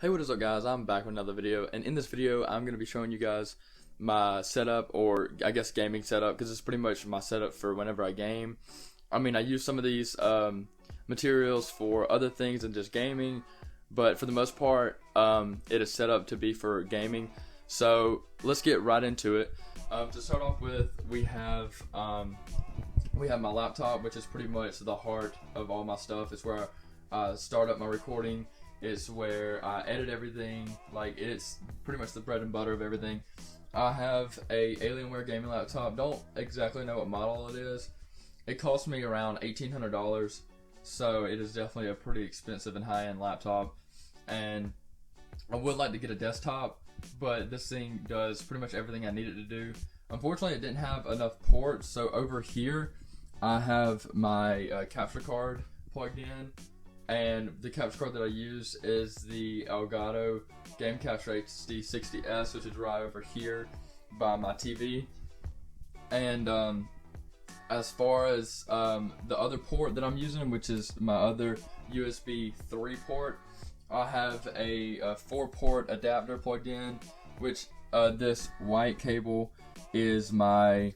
Hey, what is up guys? I'm back with another video, and in this video I'm going to be showing you guys my setup, or I guess gaming setup, because it's pretty much my setup for whenever I game. I mean, I use some of these materials for other things than just gaming, but for the most part it is set up to be for gaming. So let's get right into it. To start off with, we have my laptop, which is pretty much the heart of all my stuff. It's where I start up my recording. It's where I edit everything. Like, it's pretty much the bread and butter of everything. I have a Alienware gaming laptop. Don't exactly know what model it is. It cost me around $1,800, so it is definitely a pretty expensive and high-end laptop. And I would like to get a desktop, but this thing does pretty much everything I need it to do. Unfortunately, it didn't have enough ports, so over here I have my capture card plugged in. And the capture card that I use is the Elgato Game Capture HD 60S, which is right over here by my TV. And as far as the other port that I'm using, which is my other USB 3 port, I have a 4-port adapter plugged in, which this white cable is my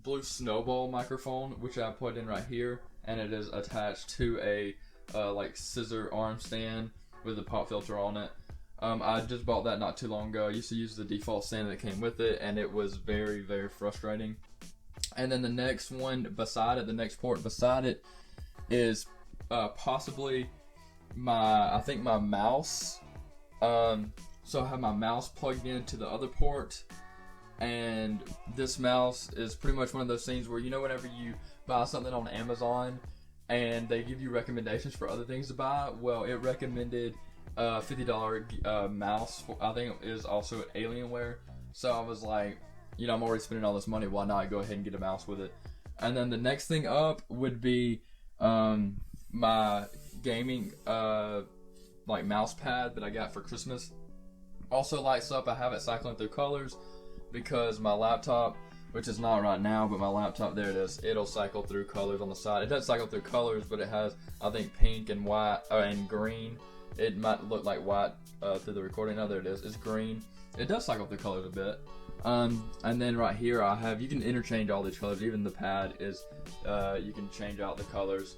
Blue Snowball microphone, which I put in right here, and it is attached to a like scissor arm stand with a pop filter on it. I just bought that not too long ago. I used to use the default stand that came with it, and it was very, very frustrating. And then the next one beside it, the next port beside it, is possibly my mouse. So I have my mouse plugged into the other port. And this mouse is pretty much one of those things where, you know, whenever you buy something on Amazon and they give you recommendations for other things to buy, well, it recommended a $50 mouse. I think it is also Alienware. So I was like, you know, I'm already spending all this money, why not go ahead and get a mouse with it? And then the next thing up would be my gaming like mouse pad that I got for Christmas. Also lights up. I have it cycling through colors, because my laptop, which is not right now, but my laptop, there it is, it'll cycle through colors on the side. It doesn't cycle through colors, but it has, I think, pink and white and green. It might look like white through the recording. No, there it is. It's green. It does cycle through colors a bit. And then right here I have, you can interchange all these colors. Even the pad is, you can change out the colors.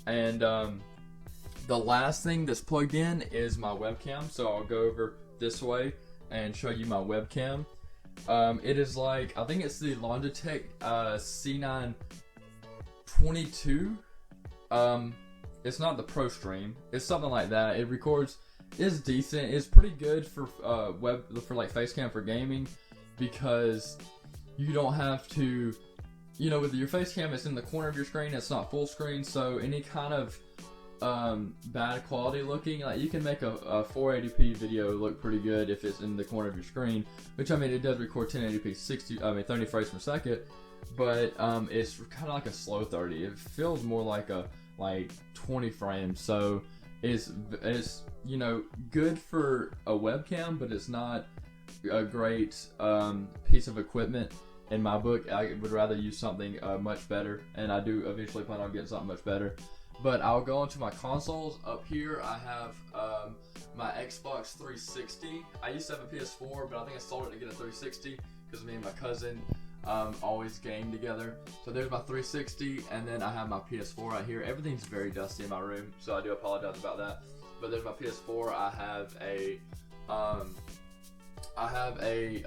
And the last thing that's plugged in is my webcam. So I'll go over this way and show you my webcam. It is like, I think it's the Logitech C922. It's not the Pro Stream. It's something like that. It records, it's decent. It's pretty good for like Facecam for gaming, because you don't have to, you know, with your Facecam, it's in the corner of your screen. It's not full screen, so any kind of bad quality looking, like, you can make a 480p video look pretty good if it's in the corner of your screen, which, I mean, it does record 1080p 30 frames per second, but it's kind of like a slow 30. It feels more like a 20 frames, so it's you know, good for a webcam, but it's not a great piece of equipment. In my book, I would rather use something much better, and I do eventually plan on getting something much better. But I'll go into my consoles. Up here I have my Xbox 360. I used to have a PS4, but I think I sold it to get a 360 because me and my cousin always game together. So there's my 360, and then I have my PS4 right here. Everything's very dusty in my room, so I do apologize about that. But there's my PS4. I have a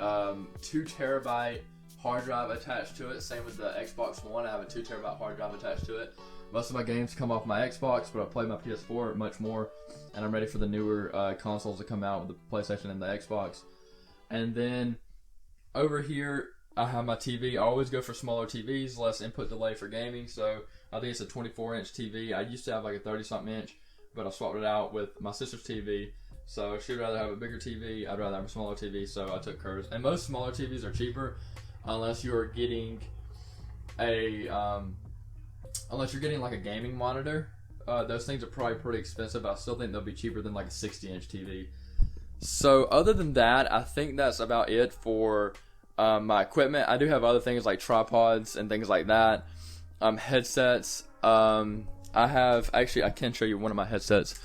2 terabyte hard drive attached to it. Same with the Xbox One. I have a 2 terabyte hard drive attached to it. Most of my games come off my Xbox, but I play my PS4 much more, and I'm ready for the newer consoles to come out with the PlayStation and the Xbox. And then over here, I have my TV. I always go for smaller TVs, less input delay for gaming, so I think it's a 24-inch TV. I used to have like a 30-something inch, but I swapped it out with my sister's TV. So she'd rather have a bigger TV. I'd rather have a smaller TV, so I took hers. And most smaller TVs are cheaper, unless you're getting like a gaming monitor. Those things are probably pretty expensive. I still think they'll be cheaper than like a 60-inch TV. So other than that, I think that's about it for my equipment. I do have other things like tripods and things like that, headsets. I have, actually I can show you one of my headsets.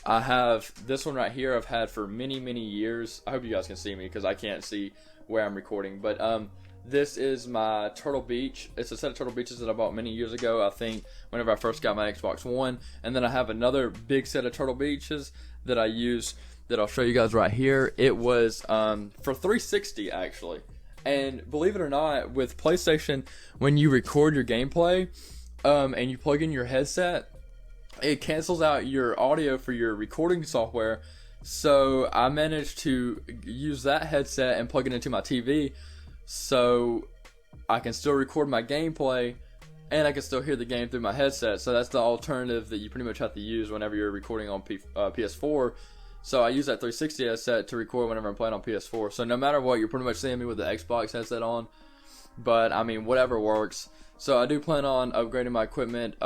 I have this one right here I've had for many years. I hope you guys can see me because I can't see where I'm recording, but this is my Turtle Beach. It's a set of Turtle Beaches that I bought many years ago, I think whenever I first got my Xbox One. And then I have another big set of Turtle Beaches that I use that I'll show you guys right here. It was for 360 actually. And believe it or not, with PlayStation, when you record your gameplay and you plug in your headset, it cancels out your audio for your recording software. So I managed to use that headset and plug it into my TV, so I can still record my gameplay and I can still hear the game through my headset. So that's the alternative that you pretty much have to use whenever you're recording on PS4. So I use that 360 headset to record whenever I'm playing on PS4. So no matter what, you're pretty much seeing me with the Xbox headset on. But I mean, whatever works. So I do plan on upgrading my equipment,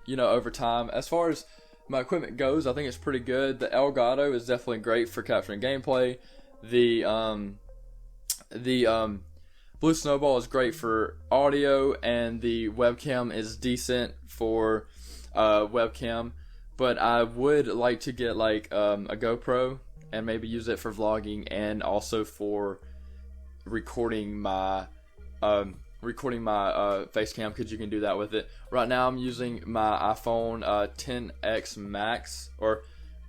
you know, over time. As far as my equipment goes, I think it's pretty good. The Elgato is definitely great for capturing gameplay. The Blue Snowball is great for audio, and the webcam is decent for webcam. But I would like to get like a GoPro and maybe use it for vlogging and also for recording my face cam, because you can do that with it. Right now I'm using my iPhone 10X Max, or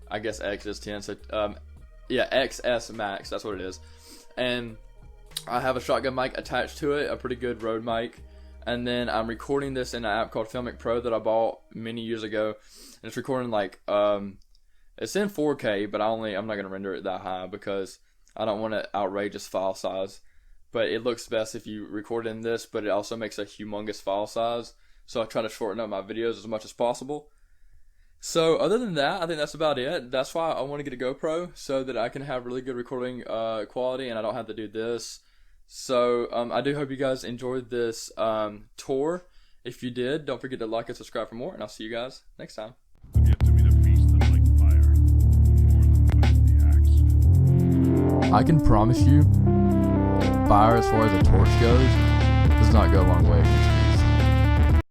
I guess X is 10, so yeah, XS Max, that's what it is. And I have a shotgun mic attached to it, a pretty good Rode mic. And then I'm recording this in an app called Filmic Pro that I bought many years ago. And it's recording like, it's in 4K, but I'm not going to render it that high because I don't want an outrageous file size. But it looks best if you record in this, but it also makes a humongous file size. So I try to shorten up my videos as much as possible. So other than that, I think that's about it. That's why I want to get a GoPro, so that I can have really good recording quality and I don't have to do this. So I do hope you guys enjoyed this tour. If you did, don't forget to like and subscribe for more, and I'll see you guys next time. I can promise you, fire as far as a torch goes does not go a long way.